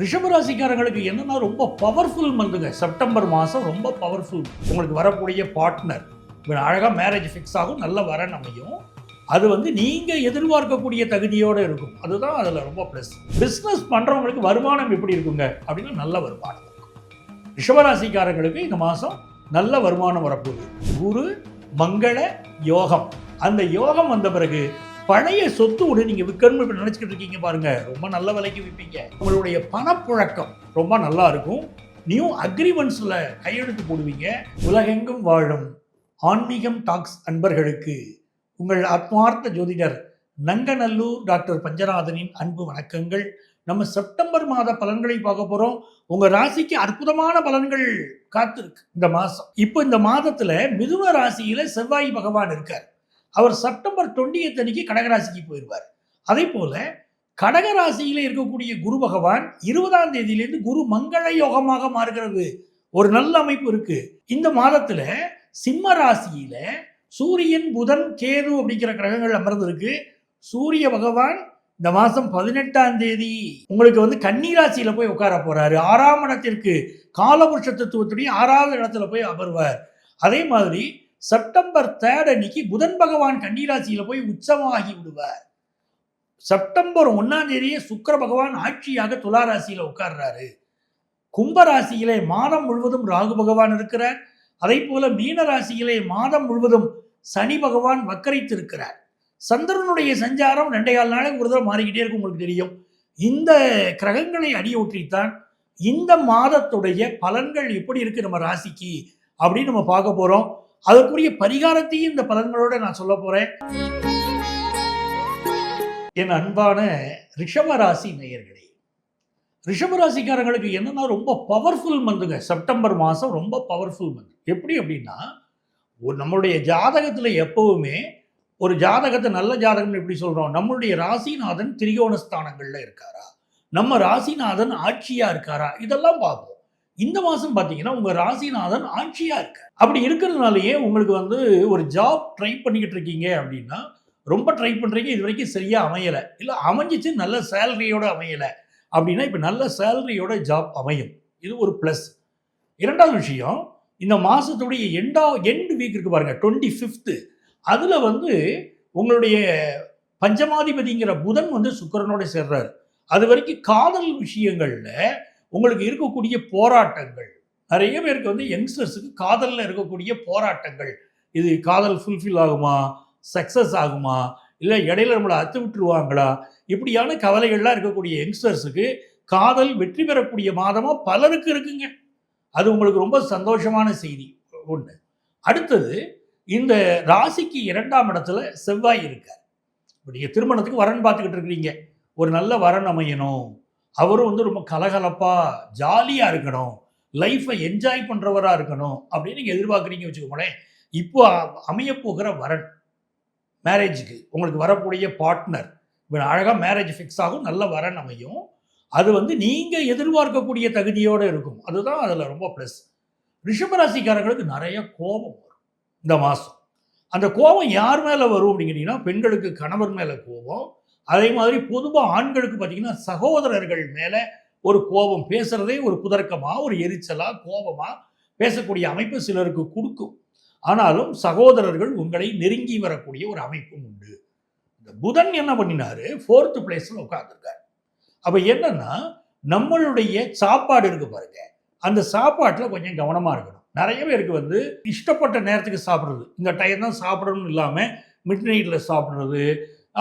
ரிஷபராசிக்காரங்களுக்கு என்னன்னா ரொம்ப powerful மந்த்துங்க. September மாதம் ரொம்ப பவர்ஃபுல். உங்களுக்கு வரக்கூடிய பார்ட்னர் அழகாக மேரேஜ் ஃபிக்ஸ் ஆகும், நல்ல வரன் அமையும். அது நீங்கள் எதிர்பார்க்கக்கூடிய தகுதியோடு இருக்கும். அதுதான் அதில் ரொம்ப ப்ளஸ். பிஸ்னஸ் பண்ணுறவங்களுக்கு வருமானம் எப்படி இருக்குங்க அப்படின்னா நல்ல வருமானம் இருக்கும். ரிஷபராசிக்காரங்களுக்கு இந்த மாதம் நல்ல வருமானம் வரப்போகுது. குரு மங்கள யோகம். அந்த யோகம் வந்த பிறகு பழைய சொத்து ஒன்று நீங்கள் விற்கணும்னு இப்போ நினச்சிக்கிட்டு இருக்கீங்க பாருங்க, ரொம்ப நல்ல விலைக்கு விற்பீங்க. உங்களுடைய பணப்புழக்கம் ரொம்ப நல்லா இருக்கும். நியூ அக்ரிமெண்ட்ஸில் கையெழுத்து போடுவீங்க. உலகெங்கும் வாழும் ஆன்மீகம் டாக்ஸ் அன்பர்களுக்கு உங்கள் ஆத்மார்த்த ஜோதிடர் நங்கநல்லூர் டாக்டர் பஞ்சநாதனின் அன்பு வணக்கங்கள். நம்ம செப்டம்பர் மாத பலன்களை பார்க்க போகிறோம். உங்கள் ராசிக்கு அற்புதமான பலன்கள் காத்திருக்கு இந்த மாதம். இப்போ இந்த மாதத்தில் மிதுன ராசியில் செவ்வாய் பகவான் இருக்கார். அவர் செப்டம்பர் 20 அன்னைக்கு கடகராசிக்கு போயிடுவார். அதே போல கடகராசியில் இருக்கக்கூடிய குரு பகவான் 20ஆம் தேதியிலிருந்து குரு மங்கள யோகமாக மாறுகிறது. ஒரு நல்ல அமைப்பு இருக்கு. இந்த மாதத்துல சிம்ம ராசியில சூரியன் புதன் கேது அப்படிங்கிற கிரகங்கள் அமர்ந்திருக்கு. சூரிய பகவான் இந்த மாதம் 18ஆம் தேதி உங்களுக்கு கன்னி ராசியில போய் உட்கார போறாரு. 6ஆம் இடத்திற்கு காலபுருஷ தத்துவத்துடைய 6வது இடத்துல போய் அமர்வார். அதே மாதிரி செப்டம்பர் 3 அன்னைக்கு புதன் பகவான் கன்னிராசியில போய் உச்சமாகி விடுவார். செப்டம்பர் 1ஆம் தேதியே சுக்கிர பகவான் ஆட்சியாக துலா ராசியில உட்கார்றாரு. கும்ப ராசியிலே மாதம் முழுவதும் ராகு பகவான் இருக்கிறார். அதே போல மீன ராசியிலே மாதம் முழுவதும் சனி பகவான் வக்கரித்து இருக்கிறார். சந்திரனுடைய சஞ்சாரம் 2.25 நாளைக்கு ஒரு தடவை மாறிக்கிட்டே இருக்கும். உங்களுக்கு தெரியும். இந்த கிரகங்களை அடியொற்றித்தான் இந்த மாதத்துடைய பலன்கள் எப்படி இருக்கு நம்ம ராசிக்கு அப்படின்னு நம்ம பார்க்க போறோம். அதற்குரிய பரிகாரத்தையும் இந்த பலன்களோட நான் சொல்ல போறேன். என் அன்பான ரிஷபராசி நேயர்களே, ரிஷபராசிக்காரங்களுக்கு என்னன்னா ரொம்ப பவர்ஃபுல் மந்த்துங்க. செப்டம்பர் மாதம் ரொம்ப பவர்ஃபுல் மந்த். எப்படி அப்படின்னா, நம்மளுடைய ஜாதகத்தில் எப்பவுமே ஒரு ஜாதகத்தை நல்ல ஜாதகம் எப்படி சொல்றோம், நம்மளுடைய ராசிநாதன் திரிகோண ஸ்தானங்கள்ல இருக்காரா, நம்ம ராசிநாதன் ஆட்சியா இருக்காரா, இதெல்லாம் பார்ப்போம். இந்த மாதம் பார்த்தீங்கன்னா உங்கள் ராசிநாதன் ஆட்சியாக இருக்கார். அப்படி இருக்கிறதுனாலயே உங்களுக்கு ஒரு ஜாப் ட்ரை பண்ணிக்கிட்டு இருக்கீங்க அப்படின்னா, ரொம்ப ட்ரை பண்ணுறீங்க, இது வரைக்கும் சரியாக அமையலை, இல்லை அமைஞ்சிச்சு நல்ல சேலரியோடு அமையலை அப்படின்னா இப்போ நல்ல சேலரியோட ஜாப் அமையும். இது ஒரு ப்ளஸ். இரண்டாவது விஷயம், இந்த மாதத்துடைய எண்டு வீக் இருக்கு பாருங்க, 25th, அதில் உங்களுடைய பஞ்சமாதிபதிங்கிற புதன் சுக்கிரனோட சேர்றாரு. அது வரைக்கும் காதல் விஷயங்களில் உங்களுக்கு இருக்கக்கூடிய போராட்டங்கள், நிறைய பேருக்கு யங்ஸ்டர்ஸுக்கு காதலில் இருக்கக்கூடிய போராட்டங்கள், இது காதல் ஃபுல்ஃபில் ஆகுமா, சக்ஸஸ் ஆகுமா, இல்லை இடையில நம்மளை அத்து விட்டுருவாங்களா, இப்படியான கவலைகள்லாம் இருக்கக்கூடிய யங்ஸ்டர்ஸுக்கு காதல் வெற்றி பெறக்கூடிய மாதமாக பலருக்கு இருக்குங்க. அது உங்களுக்கு ரொம்ப சந்தோஷமான செய்தி ஒன்று. அடுத்தது, இந்த ராசிக்கு 2ஆம் இடத்துல செவ்வாய் இருக்கார். இப்போ நீங்கள் திருமணத்துக்கு வரன் பார்த்துக்கிட்டு இருக்கிறீங்க, ஒரு நல்ல வரன் அமையணும், அவரும் ரொம்ப கலகலப்பாக ஜாலியாக இருக்கணும், லைஃப்பை என்ஜாய் பண்ணுறவராக இருக்கணும் அப்படின்னு நீங்கள் எதிர்பார்க்குறீங்க வச்சுக்கோங்களேன். இப்போ அமையப்போகிற வரன், மேரேஜுக்கு உங்களுக்கு வரக்கூடிய பார்ட்னர் அழகாக மேரேஜ் ஃபிக்ஸ் ஆகும், நல்ல வரன் அமையும். அது நீங்கள் எதிர்பார்க்கக்கூடிய தகுதியோடு இருக்கும். அதுதான் அதில் ரொம்ப ப்ளஸ். ரிஷபராசிக்காரங்களுக்கு நிறைய கோபம் வரும் இந்த மாதம். அந்த கோபம் யார் மேலே வரும் அப்படிங்கிறீங்கன்னா, பெண்களுக்கு கணவர் மேலே கோபம். அதே மாதிரி பொதுவாக ஆண்களுக்கு பார்த்தீங்கன்னா சகோதரர்கள் மேலே ஒரு கோபம், பேசுகிறதே ஒரு குதர்க்கமாக, ஒரு எரிச்சலாக, கோபமாக பேசக்கூடிய அமைப்பு சிலருக்கு கொடுக்கும். ஆனாலும் சகோதரர்கள் உங்களை நெருங்கி வரக்கூடிய ஒரு அமைப்பும் உண்டு. இந்த புதன் என்ன பண்ணினாரு, 4th பிளேஸில் உட்கார்ந்துருக்காரு. அப்போ என்னன்னா, நம்மளுடைய சாப்பாடு இருக்கு பாருங்க, அந்த சாப்பாட்டில் கொஞ்சம் கவனமாக இருக்கணும். நிறைய பேருக்கு இஷ்டப்பட்ட நேரத்துக்கு சாப்பிட்றது, இந்த டைம் தான் சாப்பிடணும்னு இல்லாமல் மிட் நைட்டில் சாப்பிட்றது,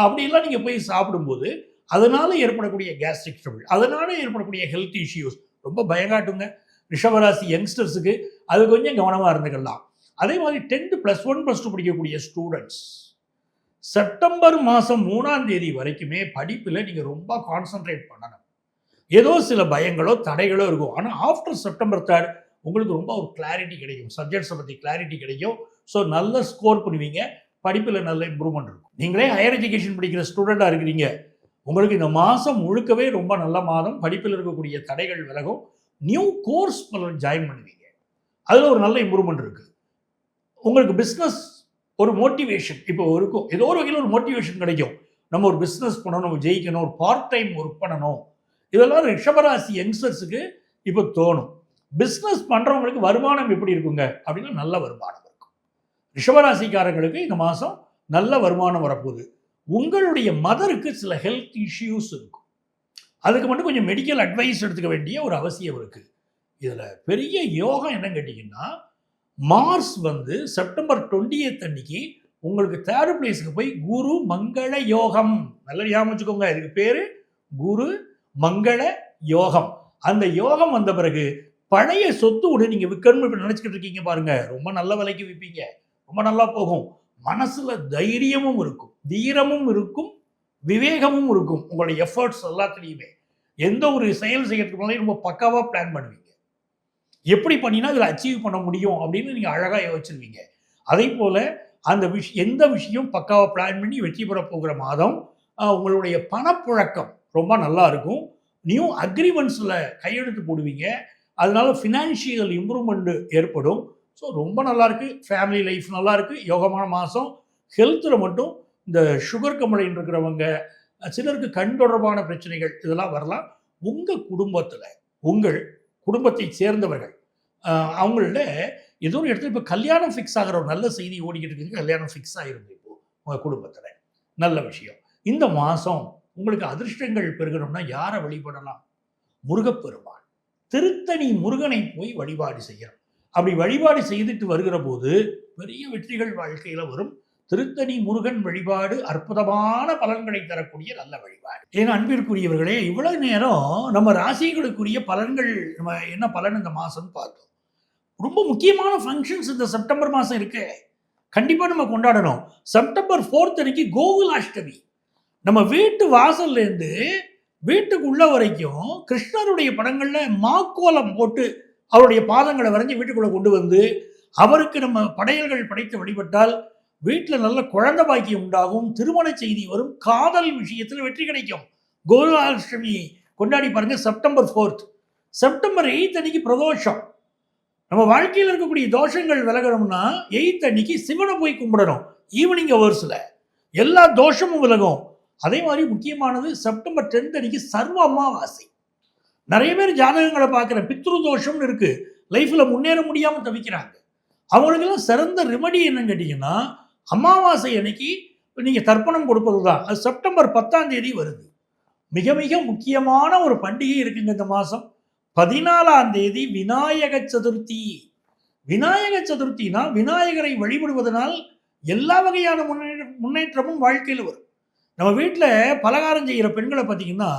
அப்படிலாம் நீங்கள் போய் சாப்பிடும்போது அதனால் ஏற்படக்கூடிய கேஸ்ட்ரிக் ட்ரபிள், அதனால் ஏற்படக்கூடிய ஹெல்த் இஷ்யூஸ் ரொம்ப பயங்காட்டுங்க. ரிஷபராசி யங்ஸ்டர்ஸுக்கு அது கொஞ்சம் கவனமாக இருந்துக்கலாம். அதே மாதிரி 10th +1 +2 படிக்கக்கூடிய ஸ்டூடெண்ட்ஸ் செப்டம்பர் மாதம் 3ஆம் தேதி வரைக்குமே படிப்பில் நீங்கள் ரொம்ப கான்சன்ட்ரேட் பண்ணணும். ஏதோ சில பயங்களோ தடைகளோ இருக்கும். ஆனால் ஆஃப்டர் செப்டம்பர் 3 உங்களுக்கு ரொம்ப ஒரு கிளாரிட்டி கிடைக்கும், சப்ஜெக்ட்ஸை பற்றி கிளாரிட்டி கிடைக்கும். ஸோ நல்ல ஸ்கோர் பண்ணுவீங்க, படிப்பில் நல்ல இம்ப்ரூவ்மெண்ட் இருக்கும். நீங்களே ஹையர் எஜுகேஷன் படிக்கிற ஸ்டூடெண்ட்டாக இருக்கிறீங்க, உங்களுக்கு இந்த மாதம் முழுக்கவே ரொம்ப நல்ல மாதம். படிப்பில் இருக்கக்கூடிய தடைகள் விலகும். நியூ கோர்ஸ் ஜாயின் பண்ணுவீங்க, அதில் ஒரு நல்ல இம்ப்ரூவ்மெண்ட் இருக்குது. உங்களுக்கு பிஸ்னஸ் ஒரு மோட்டிவேஷன் இப்போ இருக்கும், ஏதோ ஒரு வகையில் ஒரு மோட்டிவேஷன் கிடைக்கும். நம்ம ஒரு பிஸ்னஸ் பண்ணணும், நம்ம ஜெயிக்கணும், ஒரு பார்ட் டைம் ஒர்க் பண்ணணும், இதெல்லாம் ரிஷபராசி யங்ஸ்டர்ஸுக்கு இப்போ தோணும். பிஸ்னஸ் பண்ணுறவங்களுக்கு வருமானம் எப்படி இருக்குங்க அப்படின்னா நல்ல வருமானம் இருக்கும். ரிஷபராசிக்காரங்களுக்கு இந்த மாதம் நல்ல வருமானம் வரப்போகுது. உங்களுடைய மதருக்கு சில ஹெல்த் இஷ்யூஸ் இருக்கும். அதுக்கு மட்டும் கொஞ்சம் மெடிக்கல் அட்வைஸ் எடுத்துக்க வேண்டிய ஒரு அவசியம் இருக்குது. இதில் பெரிய யோகம் என்னன்னு கேட்டிங்கன்னா, மார்ஸ் வந்து செப்டம்பர் 20th அன்னைக்கு உங்களுக்கு 3rd பிளேஸுக்கு போய் குரு மங்கள யோகம், நல்ல ஞாபகம் வச்சுக்கோங்க, இதுக்கு பேர் குரு மங்கள யோகம். அந்த யோகம் வந்த பிறகு பழைய சொத்து ஒன்று நீங்கள் விற்கணும்னு இப்போ நினச்சிக்கிட்டு இருக்கீங்க பாருங்க, ரொம்ப நல்ல விலைக்கு விற்பீங்க, ரொம்ப நல்லா போகும். மனசுல தைரியமும் இருக்கும், வீரமும் இருக்கும், விவேகமும் இருக்கும். உங்களுடைய எஃபர்ட்ஸ் எல்லாத்துலேயுமே எந்த ஒரு செயல் செய்யறதுக்கு முன்னாடி ரொம்ப பக்காவாக பிளான் பண்ணுவீங்க. எப்படி பண்ணினா இதில் அச்சீவ் பண்ண முடியும் அப்படின்னு நீங்கள் அழகாக யோசிச்சிருவீங்க. அதே போல் அந்த எந்த விஷயம் பக்காவாக பிளான் பண்ணி வெற்றி பெற போகிற மாதம். உங்களுடைய பணப்புழக்கம் ரொம்ப நல்லா இருக்கும். நியூ அக்ரிமெண்ட்ஸில் கையெழுத்து போடுவீங்க. அதனால ஃபினான்ஷியல் இம்ப்ரூவ்மெண்ட் ஏற்படும். ஸோ ரொம்ப நல்லாயிருக்கு. ஃபேமிலி லைஃப் நல்லாயிருக்கு, யோகமான மாதம். ஹெல்த்தில் மட்டும் இந்த சுகர் கம்ப்ளைண்ட் இருக்கிறவங்க, சிலருக்கு கண் தொடர்பான பிரச்சனைகள் இதெல்லாம் வரலாம். உங்கள் குடும்பத்தில் உங்கள் குடும்பத்தை சேர்ந்தவர்கள் அவங்கள ஏதோ ஒரு இடத்துல இப்போ கல்யாணம் ஃபிக்ஸ் ஆகிற ஒரு நல்ல செய்தி ஓடிக்கிட்டு இருக்குது. கல்யாணம் ஃபிக்ஸ் ஆகிருக்கு இப்போ உங்கள் குடும்பத்தில், நல்ல விஷயம். இந்த மாதம் உங்களுக்கு அதிர்ஷ்டங்கள் பெருகணும்னா யாரை வழிபடலாம்? முருகப்பெருமான், திருத்தணி முருகனை போய் வழிபாடு செய்யணும். அப்படி வழிபாடு செய்துட்டு வருகிற போது பெரிய வெற்றிகள் வாழ்க்கையில் வரும். திருத்தணி முருகன் வழிபாடு அற்புதமான பலன்களை தரக்கூடிய நல்ல வழிபாடு. ஏன்னா அன்பிற்குரியவர்களே, இவ்வளவு நேரம் நம்ம ராசிகளுக்குரிய பலன்கள், நம்ம என்ன பலன் இந்த மாதம் பார்த்தோம். ரொம்ப முக்கியமான ஃபங்க்ஷன்ஸ் இந்த செப்டம்பர் மாதம் இருக்கு, கண்டிப்பாக நம்ம கொண்டாடணும். செப்டம்பர் 4th அன்னைக்கு கோகுலாஷ்டமி. நம்ம வீட்டு வாசல்லேருந்து வீட்டுக்குள்ள வரைக்கும் கிருஷ்ணருடைய படங்களில் மாக்கோலம் போட்டு அவருடைய பாதங்களை வரைஞ்சி வீட்டுக்குள்ளே கொண்டு வந்து அவருக்கு நம்ம படையல்கள் படைத்து வழிபட்டால் வீட்டில் நல்ல குழந்தை பாக்கியம் உண்டாகும், திருமண செய்தி வரும், காதல் விஷயத்தில் வெற்றி கிடைக்கும். கோகுலாஷ்டமி கொண்டாடி பாருங்க. September 4th. செப்டம்பர் 8th அன்னைக்கு பிரதோஷம். நம்ம வாழ்க்கையில் இருக்கக்கூடிய தோஷங்கள் விலகணும்னா 8th அன்னைக்கு சிவனை போய் கும்பிடணும். ஈவினிங் ஹவர்ஸில் எல்லா தோஷமும் விலகும். அதே மாதிரி முக்கியமானது செப்டம்பர் 10th அன்னைக்கு சர்வ அமாவாசை. நிறைய பேர் ஜாதகங்களை பார்க்குற பித்ரு தோஷம்னு இருக்கு, லைஃப்பில் முன்னேற முடியாமல் தவிக்கிறாங்க. அவங்களுக்கெல்லாம் சிறந்த ரெமடி என்னன்னு கேட்டிங்கன்னா, அமாவாசை அன்னைக்கு நீங்கள் தர்ப்பணம் கொடுப்பது தான். அது செப்டம்பர் 10ஆம் தேதி வருது. மிக மிக முக்கியமான ஒரு பண்டிகை இருக்குங்க இந்த மாதம். 14ஆம் தேதி விநாயக சதுர்த்தி. விநாயக சதுர்த்தினா விநாயகரை வழிபடுவதனால் எல்லா வகையான முன்னேற்றமும் வாழ்க்கையில் வரும். நம்ம வீட்டில் பலகாரம் செய்கிற பெண்களை பார்த்தீங்கன்னா,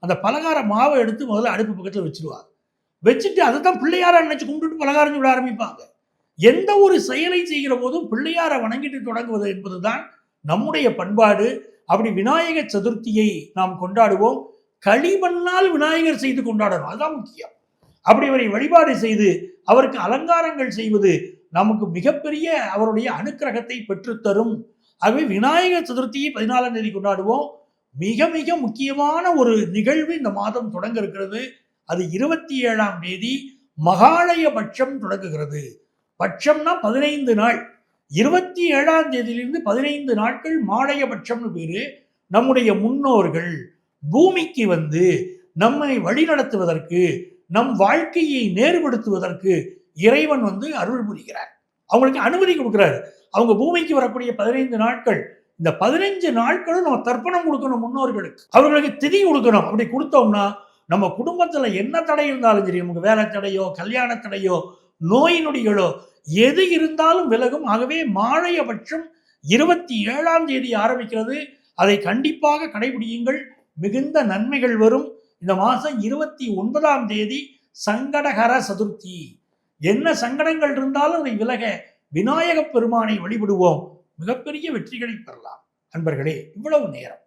அந்த பலகார மாவை எடுத்து முதல்ல அடுப்பு பக்கத்தில் வச்சுருவாங்க. வச்சுட்டு அதை தான் பிள்ளையாரை நினச்சி கும்பிட்டுட்டு பலகாரம் விட ஆரம்பிப்பாங்க. எந்த ஒரு செயலை செய்கிற போதும் பிள்ளையாரை வணங்கிட்டு தொடங்குவது என்பது தான் நம்முடைய பண்பாடு. அப்படி விநாயக சதுர்த்தியை நாம் கொண்டாடுவோம். களிமண்ணால் விநாயகர் செய்து கொண்டாடணும், அதுதான் முக்கியம். அப்படி அவரை வழிபாடு செய்து அவருக்கு அலங்காரங்கள் செய்வது நமக்கு மிகப்பெரிய அவருடைய அனுக்கிரகத்தை பெற்றுத்தரும். ஆகவே விநாயகர் சதுர்த்தியை 14ஆம் தேதி கொண்டாடுவோம். மிக மிக முக்கியமான ஒரு நிகழ்வு இந்த மாதம் தொடங்க இருக்கிறது. அது 27ஆம் தேதி மகாலய பட்சம் தொடங்குகிறது. பட்சம்னா 15 நாள். 27ஆம் தேதியிலிருந்து 15 நாட்கள் மாலய பட்சம்னு பேரு. நம்முடைய முன்னோர்கள் பூமிக்கு வந்து நம்மை வழிநடத்துவதற்கு, நம் வாழ்க்கையை நேர்படுத்துவதற்கு இறைவன் வந்து அருள் புரிகிறார். அவங்களுக்கு அனுமதி கொடுக்கிறார். அவங்க பூமிக்கு வரக்கூடிய 15 நாட்கள், இந்த 15 நாட்களும் நம்ம தர்ப்பணம் கொடுக்கணும் முன்னோர்களுக்கு. அவர்களுக்கு திதி கொடுக்கணும். அப்படி கொடுத்தோம்னா நம்ம குடும்பத்தில் என்ன தடை இருந்தாலும் சரி, நமக்கு வேலை தடையோ கல்யாண தடையோ நோய் நொடிகளோ எது இருந்தாலும் விலகும். ஆகவே மாலய பட்சம் 27ஆம் தேதி ஆரம்பிக்கிறது. அதை கண்டிப்பாக கடைபிடியுங்கள், மிகுந்த நன்மைகள் வரும். இந்த மாதம் 29ஆம் தேதி சங்கடகர சதுர்த்தி. என்ன சங்கடங்கள் இருந்தாலும் அதை விலக விநாயக பெருமானை வழிபடுவோம், மிகப்பெரிய வெற்றிகளை பெறலாம். அன்பர்களே, இவ்வளவு நேரம்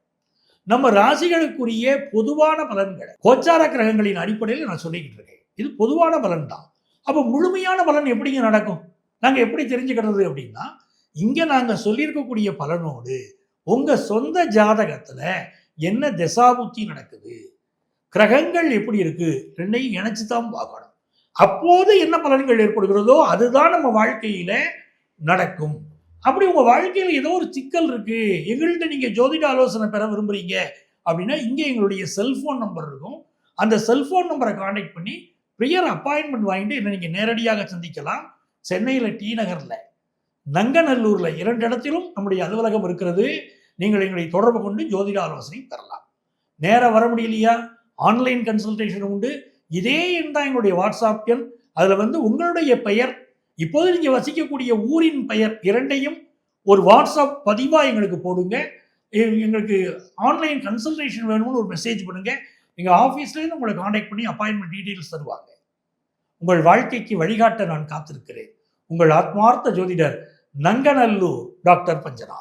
நம்ம ராசிகளுக்குரிய பொதுவான பலன்களை கோச்சார கிரகங்களின் அடிப்படையில் நான் சொல்லிக்கிட்டு இருக்கேன். இது பொதுவான பலன் தான். அப்போ முழுமையான பலன் எப்படிங்க நடக்கும், நாங்கள் எப்படி தெரிஞ்சுக்கிறது அப்படின்னா, இங்கே நாங்கள் சொல்லியிருக்கக்கூடிய பலனோடு உங்கள் சொந்த ஜாதகத்தில் என்ன திசாபுத்தி நடக்குது, கிரகங்கள் எப்படி இருக்கு, ரெண்டையும் இணைச்சு தான் பார்க்கணும். அப்போது என்ன பலன்கள் ஏற்படுகிறதோ அதுதான் நம்ம வாழ்க்கையில நடக்கும். அப்படி உங்க வாழ்க்கையில் ஏதோ ஒரு சிக்கல் இருக்கு, எங்கள்கிட்ட நீங்க ஜோதிட ஆலோசனை பெற விரும்புறீங்க அப்படின்னா, இங்கே எங்களுடைய செல்போன் நம்பர் இருக்கும். அந்த செல்ஃபோன் நம்பரை காண்டாக்ட் பண்ணி ப்ரியர் அப்பாயின்மெண்ட் வாங்கிட்டு என்ன நீங்கள் நேரடியாக சந்திக்கலாம். சென்னையில் டி நகரில், நங்கநல்லூரில் 2 இடத்திலும் நம்முடைய அலுவலகம் இருக்கிறது. நீங்கள் எங்களை தொடர்பு கொண்டு ஜோதிட ஆலோசனை பெறலாம். நேராக வர முடியலையா, ஆன்லைன் கன்சல்டேஷன் உண்டு. இதே எண் தான் எங்களுடைய வாட்ஸ்அப் எண். அதில் உங்களுடைய பெயர், இப்போது நீங்கள் வசிக்கக்கூடிய ஊரின் பெயர் இரண்டையும் ஒரு வாட்ஸ்அப் பதிவாக எங்களுக்கு போடுங்க. எங்களுக்கு ஆன்லைன் கன்சல்டேஷன் வேணும்னு ஒரு மெசேஜ் பண்ணுங்க. எங்கள் ஆஃபீஸ்லேருந்து உங்களை காண்டாக்ட் பண்ணி அப்பாயின்மெண்ட் டீட்டெயில்ஸ் தருவாங்க. உங்கள் வாழ்க்கைக்கு வழிகாட்ட நான் காத்திருக்கிறேன். உங்கள் ஆத்மார்த்த ஜோதிடர், நங்கநல்லூர் டாக்டர் பஞ்சநாத்.